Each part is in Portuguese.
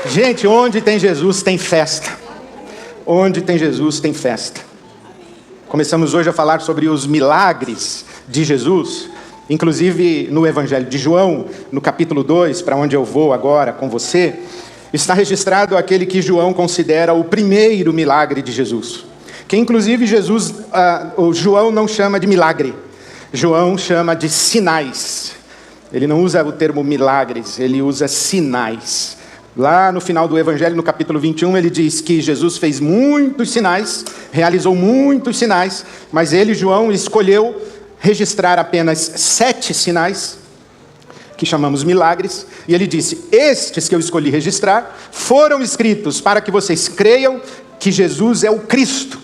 Gente, onde tem Jesus tem festa. Onde tem Jesus tem festa. Começamos hoje a falar sobre os milagres de Jesus. Inclusive no Evangelho de João, no capítulo 2, para onde eu vou agora com você, está registrado aquele que João considera o primeiro milagre de Jesus. Que inclusive o João não chama de milagre, João chama de sinais. Ele não usa o termo milagres, ele usa sinais. Lá no final do Evangelho, no capítulo 21, ele diz que Jesus fez muitos sinais, realizou muitos sinais, mas ele, João, escolheu registrar apenas 7 sinais, que chamamos milagres, e ele disse: estes que eu escolhi registrar foram escritos para que vocês creiam que Jesus é o Cristo,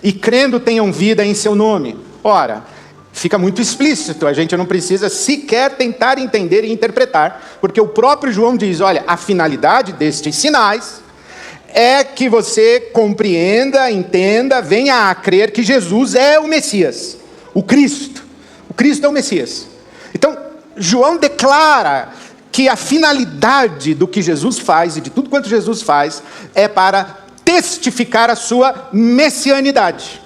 e crendo tenham vida em seu nome. Ora, fica muito explícito, a gente não precisa sequer tentar entender e interpretar, porque o próprio João diz: olha, a finalidade destes sinais é que você compreenda, entenda, venha a crer que Jesus é o Messias, o Cristo. O Cristo é o Messias. Então, João declara que a finalidade do que Jesus faz e de tudo quanto Jesus faz é para testificar a sua messianidade.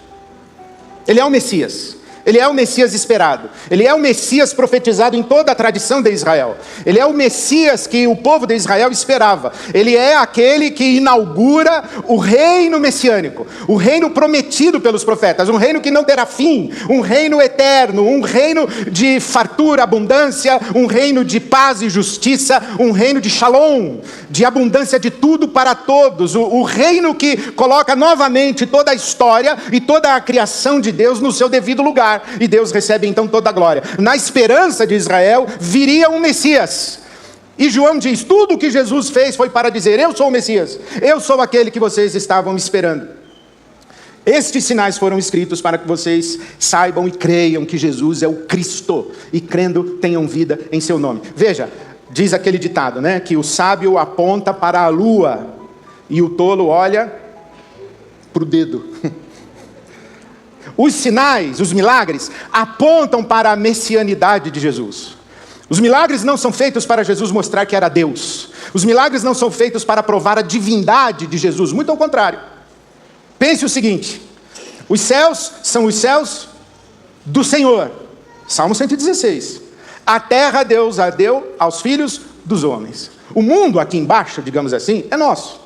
Ele é o Messias. Ele é o Messias esperado. Ele é o Messias profetizado em toda a tradição de Israel. Ele é o Messias que o povo de Israel esperava. Ele é aquele que inaugura o reino messiânico, o reino prometido pelos profetas, um reino que não terá fim, um reino eterno, um reino de fartura, abundância, um reino de paz e justiça, um reino de shalom, de abundância de tudo para todos, o reino que coloca novamente toda a história e toda a criação de Deus no seu devido lugar. E Deus recebe então toda a glória. Na esperança de Israel viria um Messias. E João diz: tudo o que Jesus fez foi para dizer: eu sou o Messias, eu sou aquele que vocês estavam esperando. Estes sinais foram escritos para que vocês saibam e creiam que Jesus é o Cristo, e crendo tenham vida em seu nome. Veja, diz aquele ditado, né, que o sábio aponta para a lua e o tolo olha para o dedo. Os sinais, os milagres, apontam para a messianidade de Jesus. Os milagres não são feitos para Jesus mostrar que era Deus. Os milagres não são feitos para provar a divindade de Jesus, muito ao contrário. Pense o seguinte: os céus são os céus do Senhor. Salmo 116. A terra Deus a deu aos filhos dos homens. O mundo aqui embaixo, digamos assim, é nosso.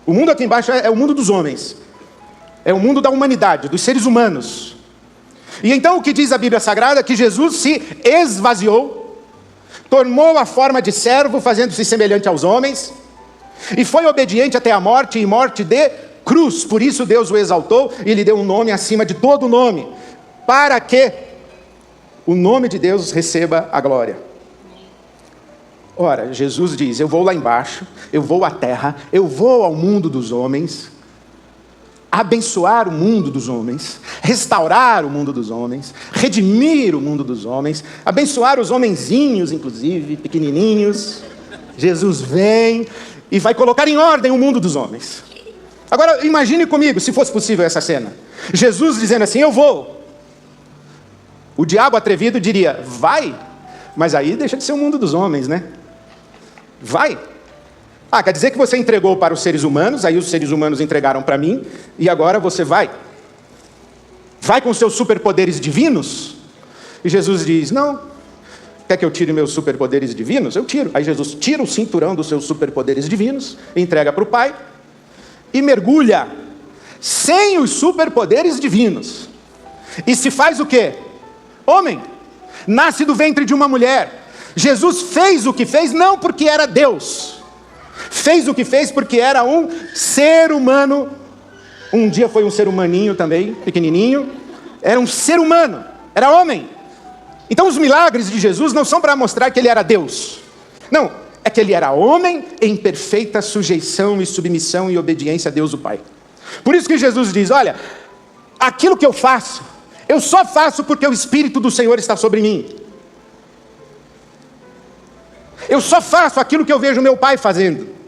O mundo aqui embaixo é o mundo dos homens. É o mundo da humanidade, dos seres humanos. E então o que diz a Bíblia Sagrada é que Jesus se esvaziou, tomou a forma de servo, fazendo-se semelhante aos homens, e foi obediente até a morte, e morte de cruz. Por isso Deus o exaltou e lhe deu um nome acima de todo nome, para que o nome de Deus receba a glória. Ora, Jesus diz: eu vou lá embaixo, eu vou à terra, eu vou ao mundo dos homens, abençoar o mundo dos homens, restaurar o mundo dos homens, redimir o mundo dos homens, abençoar os homenzinhos, inclusive, pequenininhos. Jesus vem e vai colocar em ordem o mundo dos homens. Agora, imagine comigo, se fosse possível essa cena. Jesus dizendo assim: eu vou. O diabo atrevido diria: vai, mas aí deixa de ser o mundo dos homens, né? Vai. Ah, quer dizer que você entregou para os seres humanos, aí os seres humanos entregaram para mim, e agora você vai? Vai com seus superpoderes divinos? E Jesus diz: não. Quer que eu tire meus superpoderes divinos? Eu tiro. Aí Jesus tira o cinturão dos seus superpoderes divinos, entrega para o Pai, e mergulha, sem os superpoderes divinos. E se faz o quê? Homem. Nasce do ventre de uma mulher. Jesus fez o que fez, não porque era Deus. Fez o que fez porque era um ser humano. Um dia foi um ser humaninho também, pequenininho. Era um ser humano, era homem. Então os milagres de Jesus não são para mostrar que ele era Deus. Não, é que ele era homem em perfeita sujeição e submissão e obediência a Deus o Pai. Por isso que Jesus diz: olha, aquilo que eu faço, eu só faço porque o Espírito do Senhor está sobre mim. Eu só faço aquilo que eu vejo meu Pai fazendo.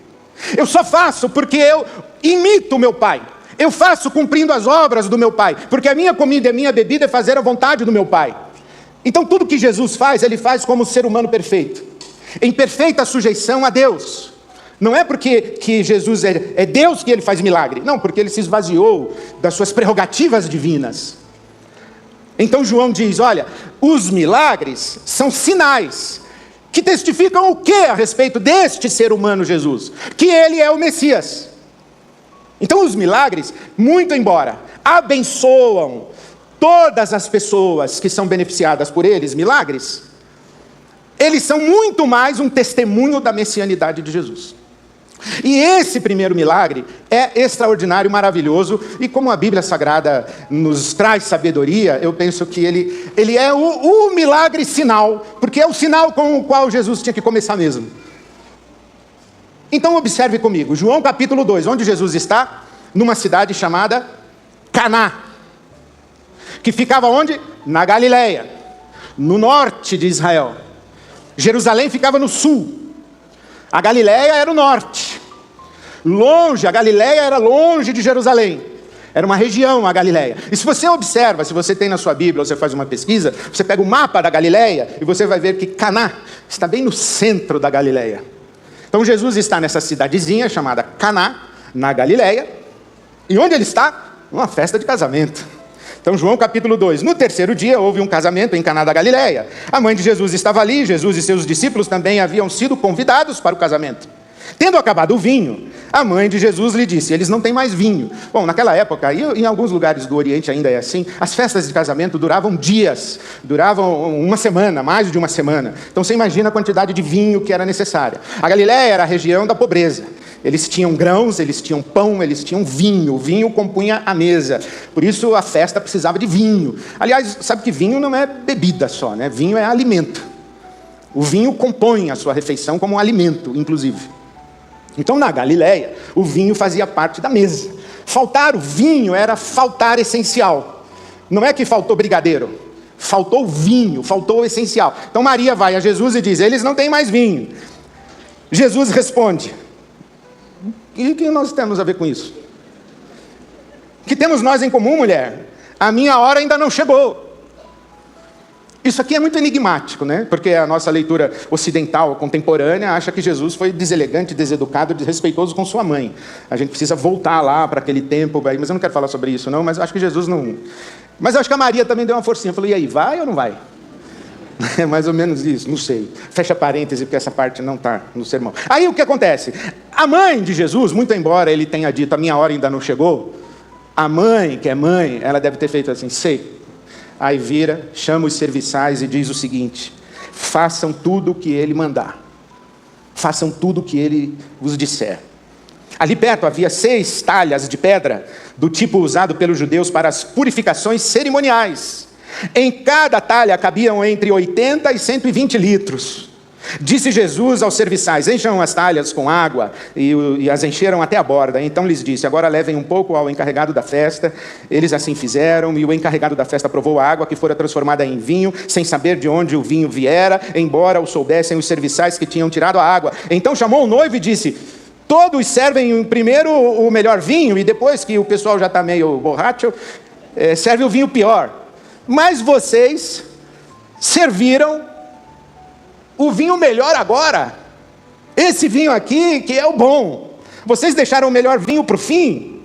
Eu só faço porque eu imito o meu Pai. Eu faço cumprindo as obras do meu Pai, porque a minha comida e a minha bebida é fazer a vontade do meu Pai. Então tudo que Jesus faz, ele faz como ser humano perfeito, em perfeita sujeição a Deus. Não é porque que Jesus é Deus que ele faz milagre. Não, porque ele se esvaziou das suas prerrogativas divinas. Então João diz, olha, os milagres são sinais que testificam o que a respeito deste ser humano Jesus? Que ele é o Messias. Então os milagres, muito embora abençoam todas as pessoas que são beneficiadas por eles, milagres, eles são muito mais um testemunho da messianidade de Jesus. E esse primeiro milagre é extraordinário, maravilhoso, e como a Bíblia Sagrada nos traz sabedoria, eu penso que ele é o milagre sinal, porque é o sinal com o qual Jesus tinha que começar mesmo. Então observe comigo, João capítulo 2, onde Jesus está? Numa cidade chamada Caná, que ficava onde? Na Galileia, no norte de Israel. Jerusalém ficava no sul. A Galileia era o norte. Longe, a Galileia era longe de Jerusalém. Era uma região, a Galileia. E se você observa, se você tem na sua Bíblia, ou você faz uma pesquisa, você pega o mapa da Galileia e você vai ver que Caná está bem no centro da Galileia. Então Jesus está nessa cidadezinha chamada Caná, na Galileia. E onde ele está? Numa festa de casamento. Então João capítulo 2, no terceiro dia houve um casamento em Caná da Galileia. A mãe de Jesus estava ali, Jesus e seus discípulos também haviam sido convidados para o casamento. Tendo acabado o vinho, a mãe de Jesus lhe disse, eles não têm mais vinho. Bom, naquela época, e em alguns lugares do Oriente ainda é assim, as festas de casamento duravam dias, duravam uma semana, mais de uma semana. Então você imagina a quantidade de vinho que era necessária. A Galileia era a região da pobreza. Eles tinham grãos, eles tinham pão, eles tinham vinho. O vinho compunha a mesa. Por isso a festa precisava de vinho. Aliás, sabe que vinho não é bebida só, né? Vinho é alimento. O vinho compõe a sua refeição como um alimento, inclusive. Então na Galileia, o vinho fazia parte da mesa. Faltar o vinho era faltar essencial. Não é que faltou brigadeiro. Faltou o vinho, faltou o essencial. Então Maria vai a Jesus e diz, eles não têm mais vinho. Jesus responde, e o que nós temos a ver com isso? O que temos nós em comum, mulher? A minha hora ainda não chegou. Isso aqui é muito enigmático, né? Porque a nossa leitura ocidental, contemporânea, acha que Jesus foi deselegante, deseducado, desrespeitoso com sua mãe. A gente precisa voltar lá para aquele tempo, mas eu não quero falar sobre isso não, mas acho que Jesus não... Mas eu acho que a Maria também deu uma forcinha, falou, e aí, vai ou não vai? É mais ou menos isso, não sei. Fecha parêntese, porque essa parte não está no sermão. Aí o que acontece? A mãe de Jesus, muito embora ele tenha dito, a minha hora ainda não chegou, a mãe, que é mãe, ela deve ter feito assim, sei. Aí vira, chama os serviçais e diz o seguinte, façam tudo o que ele mandar. Façam tudo o que ele vos disser. Ali perto havia 6 talhas de pedra, do tipo usado pelos judeus para as purificações cerimoniais. Em cada talha cabiam entre 80 e 120 litros. Disse Jesus aos serviçais, encham as talhas com água, e as encheram até a borda. Então lhes disse, agora levem um pouco ao encarregado da festa. Eles assim fizeram, e o encarregado da festa provou a água que fora transformada em vinho, sem saber de onde o vinho viera, embora o soubessem os serviçais que tinham tirado a água. Então chamou o noivo e disse, todos servem primeiro o melhor vinho, e depois que o pessoal já está meio borracho, serve o vinho pior. Mas vocês serviram o vinho melhor agora. Esse vinho aqui que é o bom. Vocês deixaram o melhor vinho para o fim.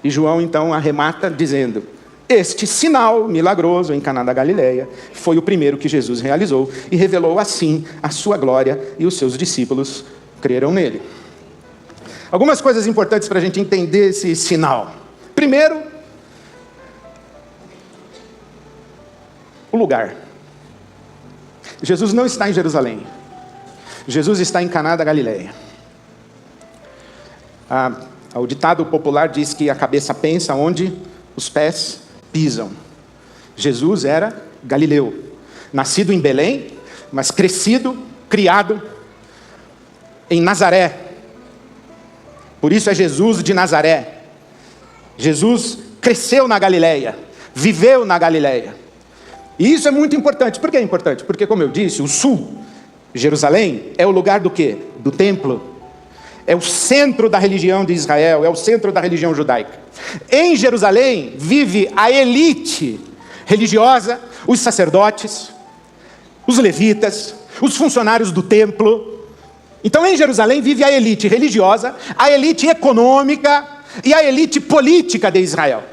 E João então arremata dizendo, este sinal milagroso em Caná da Galileia foi o primeiro que Jesus realizou e revelou assim a sua glória, e os seus discípulos creram nele. Algumas coisas importantes para a gente entender esse sinal. Primeiro, o lugar. Jesus não está em Jerusalém. Jesus está em Caná da Galileia. O ditado popular diz que a cabeça pensa onde os pés pisam. Jesus era galileu. Nascido em Belém, mas crescido, criado em Nazaré. Por isso é Jesus de Nazaré. Jesus cresceu na Galileia, viveu na Galileia. E isso é muito importante. Por que é importante? Porque, como eu disse, o sul, Jerusalém, é o lugar do quê? Do templo. É o centro da religião de Israel, é o centro da religião judaica. Em Jerusalém vive a elite religiosa, os sacerdotes, os levitas, os funcionários do templo. Então em Jerusalém vive a elite religiosa, a elite econômica e a elite política de Israel.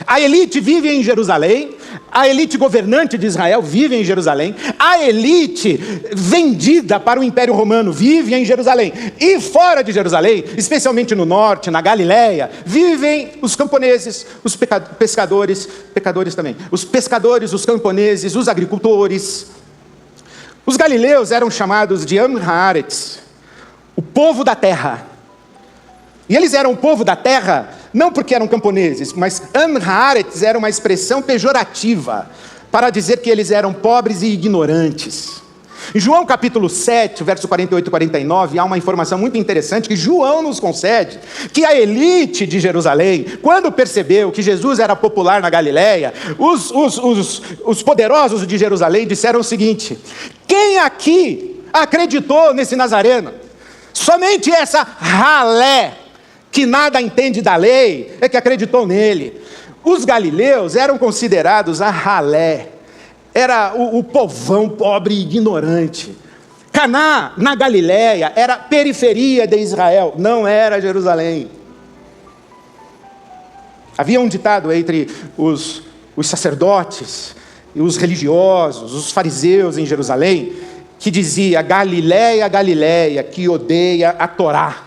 A elite vive em Jerusalém, a elite governante de Israel vive em Jerusalém, a elite vendida para o Império Romano vive em Jerusalém. E fora de Jerusalém, especialmente no norte, na Galileia, vivem os camponeses, os pescadores também, os pescadores, os camponeses, os agricultores. Os galileus eram chamados de Am Haaretz, o povo da terra. E eles eram o povo da terra, não porque eram camponeses, mas Am Haaretz era uma expressão pejorativa para dizer que eles eram pobres e ignorantes. Em João capítulo 7, verso 48 e 49, há uma informação muito interessante que João nos concede, que a elite de Jerusalém, quando percebeu que Jesus era popular na Galileia, os poderosos de Jerusalém disseram o seguinte: quem aqui acreditou nesse Nazareno? Somente essa ralé, que nada entende da lei, é que acreditou nele. Os galileus eram considerados a ralé, era o povão pobre e ignorante. Caná, na Galileia, era periferia de Israel, não era Jerusalém. Havia um ditado entre os sacerdotes e os religiosos, os fariseus em Jerusalém, que dizia: Galileia, Galileia, que odeia a Torá.